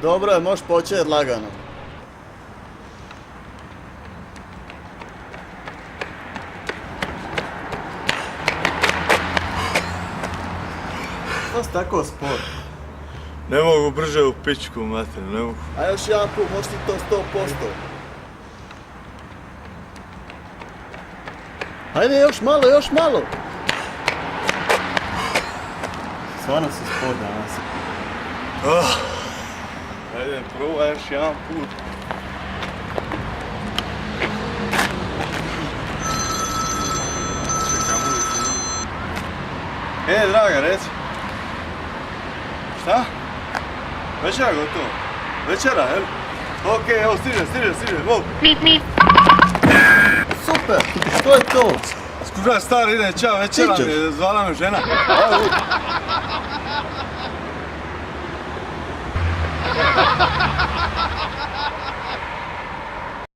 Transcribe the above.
Dobro je, možeš početi lagano. Što si tako spor? Ne mogu brže u pičku, mater, ne mogu. A još jedan put, možeš ti to 100%. Ajde, još malo, još malo. Stvarno si spor danas. Ajde, probaj još jedan put. Draga, reci. Šta? Večera gotovo. Večera, jel? Okej, evo, stiže, bok. Super, što je to? Skužaj, stari, ide, čao, večera, zvala me žena. Ajde,